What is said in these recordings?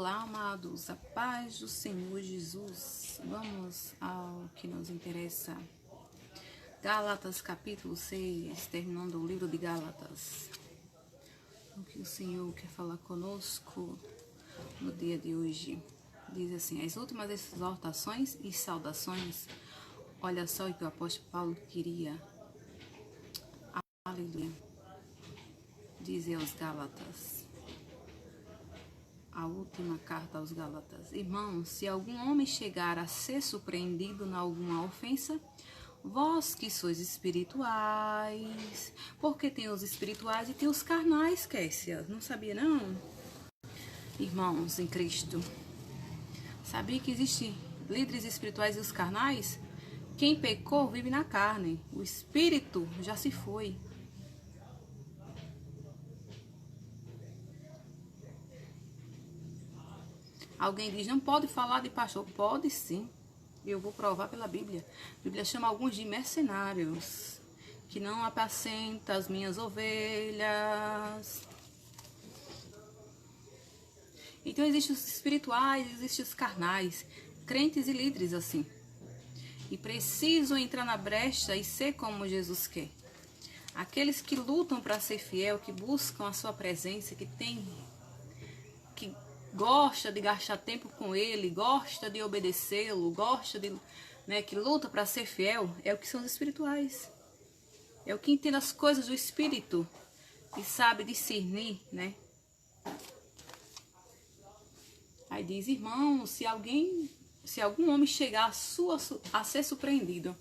Olá, amados, a paz do Senhor Jesus. Vamos ao que nos interessa. Gálatas capítulo 6, terminando o livro de Gálatas. O que o Senhor quer falar conosco no dia de hoje. Diz assim: as últimas exortações e saudações. Olha só o que o apóstolo Paulo queria. Aleluia. Dizer aos Gálatas. A última carta aos Gálatas. Irmãos, se algum homem chegar a ser surpreendido em alguma ofensa, vós que sois espirituais, porque tem os espirituais e tem os carnais, Kessia. Não sabia, não? Irmãos em Cristo, sabia que existem líderes espirituais e os carnais? Quem pecou vive na carne, o espírito já se foi. Alguém diz, não pode falar de pastor. Pode sim. Eu vou provar pela Bíblia. A Bíblia chama alguns de mercenários, que não apacentam as minhas ovelhas. Então existem os espirituais, existem os carnais, crentes e líderes assim. E precisam entrar na brecha e ser como Jesus quer. Aqueles que lutam para ser fiel, que buscam a sua presença, que gosta de gastar tempo com ele, gosta de obedecê-lo, gosta de, que luta para ser fiel, é o que são os espirituais. É o que entende as coisas do espírito e sabe discernir, Aí diz, irmão, se algum homem chegar a ser surpreendido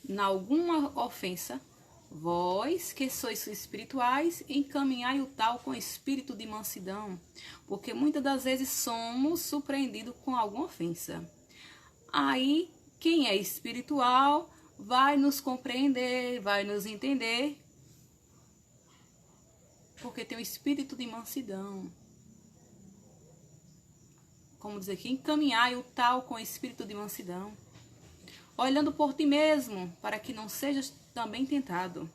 em alguma ofensa, vós que sois espirituais, encaminhai o tal com espírito de mansidão, porque muitas das vezes somos surpreendidos com alguma ofensa. Aí, quem é espiritual vai nos compreender, vai nos entender, porque tem o espírito de mansidão. Como diz aqui, encaminhai o tal com espírito de mansidão, olhando por ti mesmo, para que não sejas também tentado.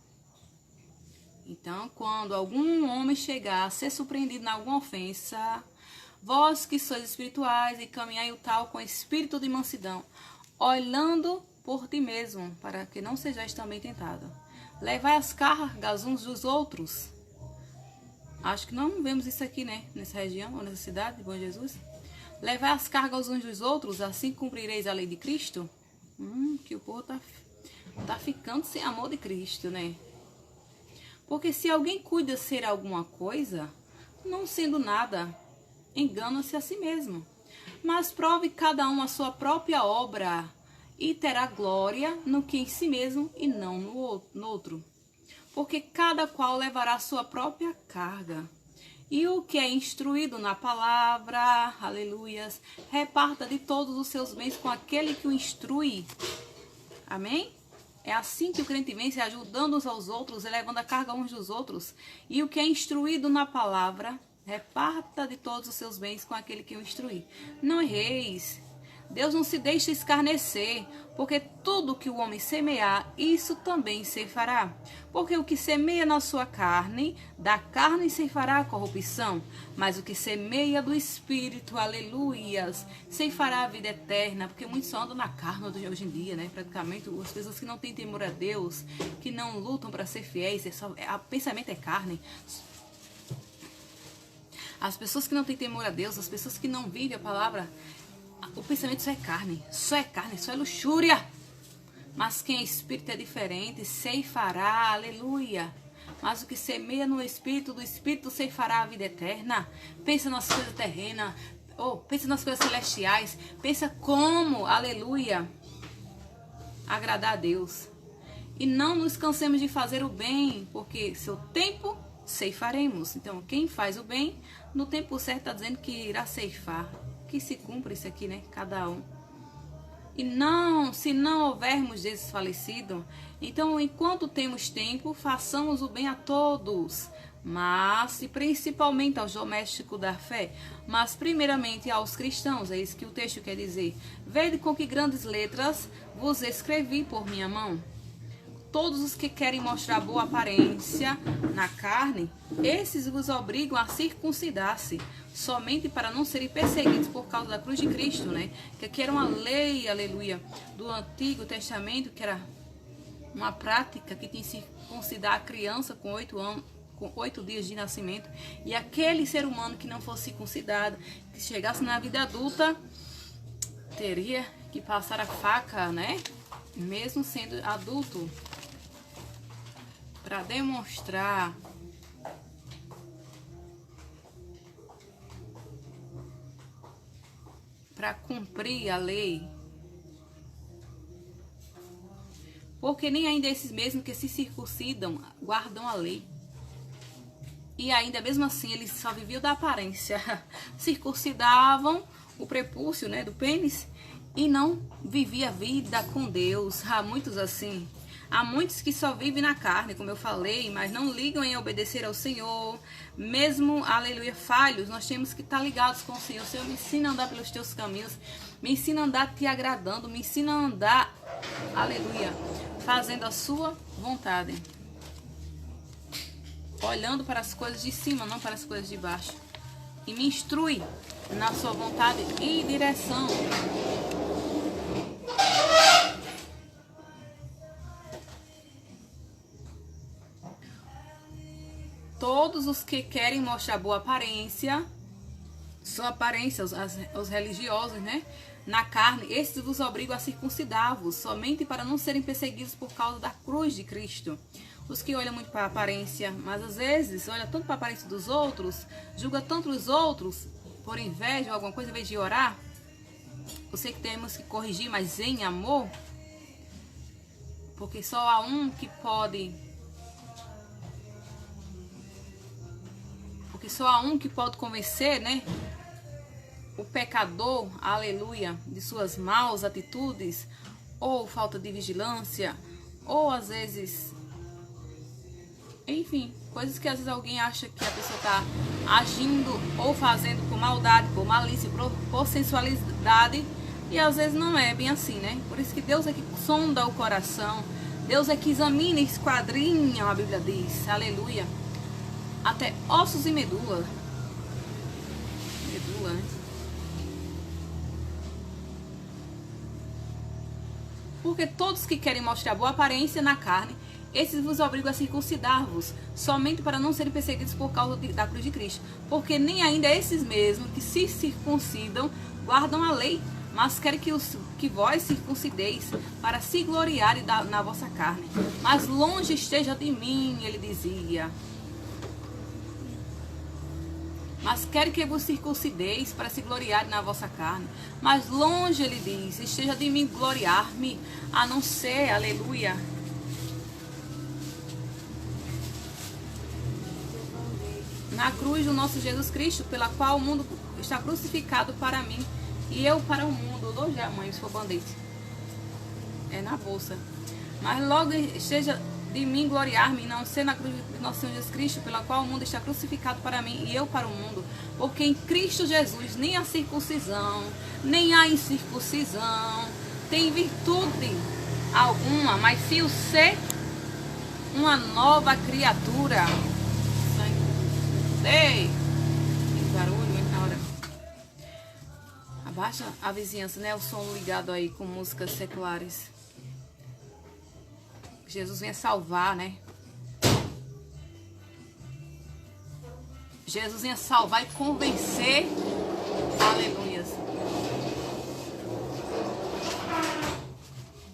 Então, quando algum homem chegar a ser surpreendido em alguma ofensa, vós que sois espirituais, encaminhai o tal com espírito de mansidão, olhando por ti mesmo, para que não sejais também tentado. Levai as cargas uns dos outros. Acho que não vemos isso aqui, nessa região ou nessa cidade de Bom Jesus. Levai as cargas uns dos outros, assim cumprireis a lei de Cristo. Que o povo tá ficando sem amor de Cristo, Porque se alguém cuida ser alguma coisa, não sendo nada, engana-se a si mesmo. Mas prove cada um a sua própria obra e terá glória no que em si mesmo e não no outro. Porque cada qual levará a sua própria carga. E o que é instruído na palavra, aleluias, reparta de todos os seus bens com aquele que o instrui. Amém? É assim que o crente vence, ajudando uns aos outros, elevando a carga uns dos outros. E o que é instruído na palavra, reparta de todos os seus bens com aquele que o instrui. Não erreis. Deus não se deixa escarnecer, porque tudo que o homem semear, isso também ceifará. Porque o que semeia na sua carne, da carne ceifará a corrupção. Mas o que semeia do Espírito, aleluias, ceifará a vida eterna. Porque muitos só andam na carne hoje em dia, praticamente as pessoas que não têm temor a Deus, que não lutam para ser fiéis, o pensamento é carne. As pessoas que não têm temor a Deus, as pessoas que não vivem a palavra, o pensamento só é carne, só é luxúria. Mas quem é espírito é diferente, ceifará, aleluia. Mas o que semeia no espírito, do espírito ceifará a vida eterna. Pensa nas coisas terrenas, pensa nas coisas celestiais, pensa como, aleluia, agradar a Deus. E não nos cansemos de fazer o bem, porque seu tempo ceifaremos. Então, quem faz o bem, no tempo certo está dizendo que irá ceifar. Que se cumpra isso aqui, cada um. E se não houvermos desfalecido, então enquanto temos tempo, façamos o bem a todos, mas e principalmente aos domésticos da fé, mas primeiramente aos cristãos. É isso que o texto quer dizer. Vede com que grandes letras vos escrevi por minha mão. Todos os que querem mostrar boa aparência na carne, esses vos obrigam a circuncidar-se, somente para não serem perseguidos por causa da cruz de Cristo, né? Que aqui era uma lei, aleluia, do Antigo Testamento, que era uma prática que tinha que circuncidar a criança com 8 dias de nascimento. E aquele ser humano que não fosse circuncidado, que chegasse na vida adulta, teria que passar a faca, né? Mesmo sendo adulto, para demonstrar para cumprir a lei. Porque nem ainda esses mesmos que se circuncidam guardam a lei. E ainda mesmo assim eles só viviam da aparência. Circuncidavam o prepúcio, né, do pênis, e não vivia a vida com Deus. Há muitos assim. Há muitos que só vivem na carne, como eu falei, mas não ligam em obedecer ao Senhor. Mesmo, aleluia, falhos, nós temos que estar ligados com o Senhor. Senhor, me ensina a andar pelos teus caminhos. Me ensina a andar te agradando. Me ensina a andar, aleluia, fazendo a sua vontade. Olhando para as coisas de cima, não para as coisas de baixo. E me instrui na sua vontade e direção. Todos os que querem mostrar boa aparência, sua aparência, os religiosos, né? Na carne, esses vos obrigam a circuncidar-vos, somente para não serem perseguidos por causa da cruz de Cristo. Os que olham muito para a aparência, mas às vezes olham tanto para a aparência dos outros, julga tanto os outros por inveja ou alguma coisa, em vez de orar. Eu sei que temos que corrigir, mas em amor, porque só há um que pode... Porque só há um que pode convencer, né, o pecador, aleluia, de suas maus atitudes, ou falta de vigilância, ou às vezes, enfim, coisas que às vezes alguém acha que a pessoa está agindo ou fazendo por maldade, por malícia, por sensualidade, e às vezes não é bem assim, né? Por isso que Deus é que sonda o coração, Deus é que examina e esquadrinha, a Bíblia diz, aleluia, até ossos e medula. Medula, né? Porque todos que querem mostrar boa aparência na carne, esses vos obrigam a circuncidar-vos, somente para não serem perseguidos por causa da cruz de Cristo. Porque nem ainda esses mesmos que se circuncidam guardam a lei, mas querem que vós circuncideis para se gloriarem na vossa carne. Mas longe esteja de mim, ele dizia. Mas quero que vos circuncideis para se gloriar na vossa carne. Mas longe, ele diz, esteja de mim gloriar-me, a não ser, aleluia, na cruz do nosso Jesus Cristo, pela qual o mundo está crucificado para mim e eu para o mundo. Eu dou já, mãe, se for band-aid. É na bolsa. Mas logo esteja de mim gloriar-me, não ser na cruz do nosso Senhor Jesus Cristo, pela qual o mundo está crucificado para mim e eu para o mundo. Porque em Cristo Jesus nem a circuncisão, nem a incircuncisão tem virtude alguma, mas sim o ser uma nova criatura. Ei, tem barulho hein, na hora. Abaixa a vizinhança, né? O som ligado aí com músicas seculares. Jesus venha salvar, né? Jesus venha salvar e convencer. Aleluia.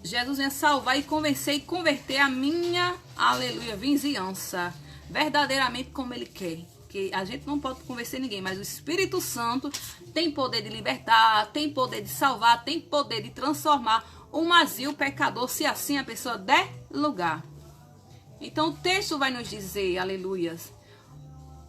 Jesus venha salvar e convencer e converter a minha, aleluia, vizinhança. Verdadeiramente como Ele quer. Que a gente não pode convencer ninguém, mas o Espírito Santo tem poder de libertar, tem poder de salvar, tem poder de transformar um asilo pecador, se assim a pessoa der lugar. Então o texto vai nos dizer, aleluias,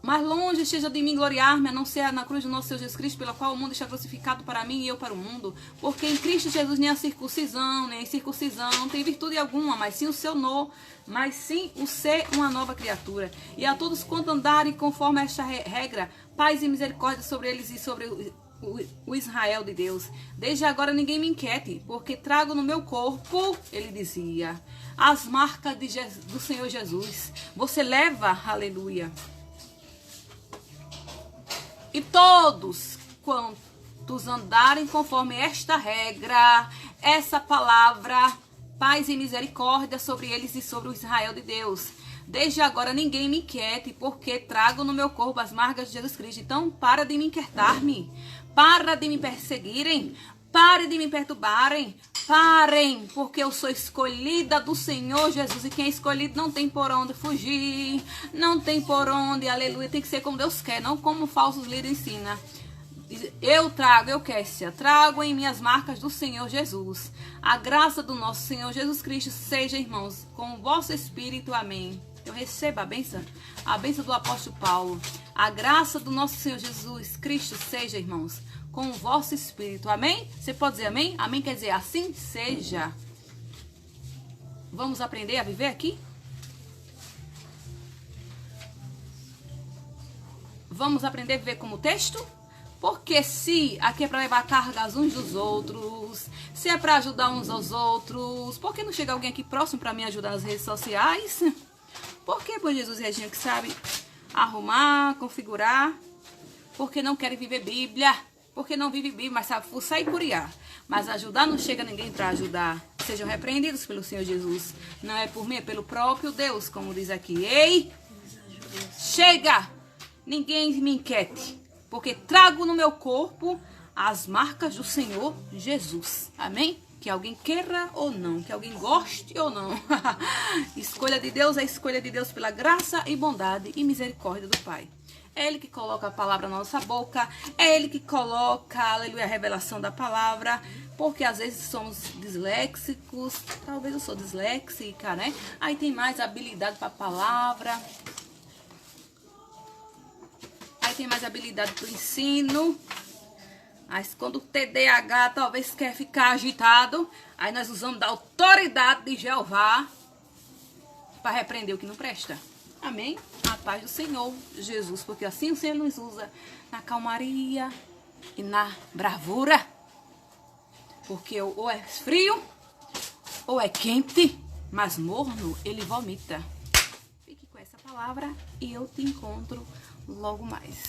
mas longe esteja de mim gloriar-me, a não ser na cruz do nosso Senhor Jesus Cristo, pela qual o mundo está crucificado para mim e eu para o mundo. Porque em Cristo Jesus nem a circuncisão, nem a incircuncisão não tem virtude alguma, mas sim o seu no, mas sim o ser uma nova criatura. E a todos quanto andarem conforme esta regra, paz e misericórdia sobre eles e sobre o Israel de Deus. Desde agora ninguém me inquiete, porque trago no meu corpo, ele dizia, as marcas do Senhor Jesus. Você leva, aleluia, E todos quantos andarem conforme esta regra, essa palavra, paz e misericórdia sobre eles e sobre o Israel de Deus. Desde agora ninguém me inquiete, porque trago no meu corpo as marcas de Jesus Cristo. Então, para de me inquietar-me, para de me perseguirem, pare de me perturbarem, parem, porque eu sou escolhida do Senhor Jesus, e quem é escolhido não tem por onde fugir, não tem por onde, aleluia, tem que ser como Deus quer, não como falsos líderes ensinam. Eu, Kessia, trago em minhas marcas do Senhor Jesus. A graça do nosso Senhor Jesus Cristo seja, irmãos, com o vosso espírito, amém. Eu recebo a bênção do apóstolo Paulo. A graça do nosso Senhor Jesus Cristo seja, irmãos, com o vosso espírito, amém? Você pode dizer amém? Amém quer dizer assim seja. Vamos aprender a viver aqui? Vamos aprender a viver como texto? Porque se aqui é para levar cargas uns dos outros, se é para ajudar uns aos outros, por que não chega alguém aqui próximo para me ajudar nas redes sociais? Por que, pois, Jesus e Regina, que sabe arrumar, configurar? Porque não querem viver Bíblia. Porque não vive Bíblia, mas sabe fuçar e curiar. Mas ajudar não chega ninguém para ajudar. Sejam repreendidos pelo Senhor Jesus. Não é por mim, é pelo próprio Deus, como diz aqui. Ei, chega! Ninguém me inquiete. Porque trago no meu corpo as marcas do Senhor Jesus. Amém? Que alguém queira ou não, que alguém goste ou não. Escolha de Deus é escolha de Deus pela graça e bondade e misericórdia do Pai. É Ele que coloca a palavra na nossa boca, é Ele que coloca, aleluia, a revelação da palavra, porque às vezes somos disléxicos, talvez eu sou disléxica, né? Aí tem mais habilidade para a palavra, aí tem mais habilidade para o ensino. Mas quando o TDAH talvez quer ficar agitado, aí nós usamos da autoridade de Jeová para repreender o que não presta. Amém? A paz do Senhor Jesus, porque assim o Senhor nos usa na calmaria e na bravura. Porque ou é frio, ou é quente, mas morno ele vomita. Fique com essa palavra e eu te encontro logo mais.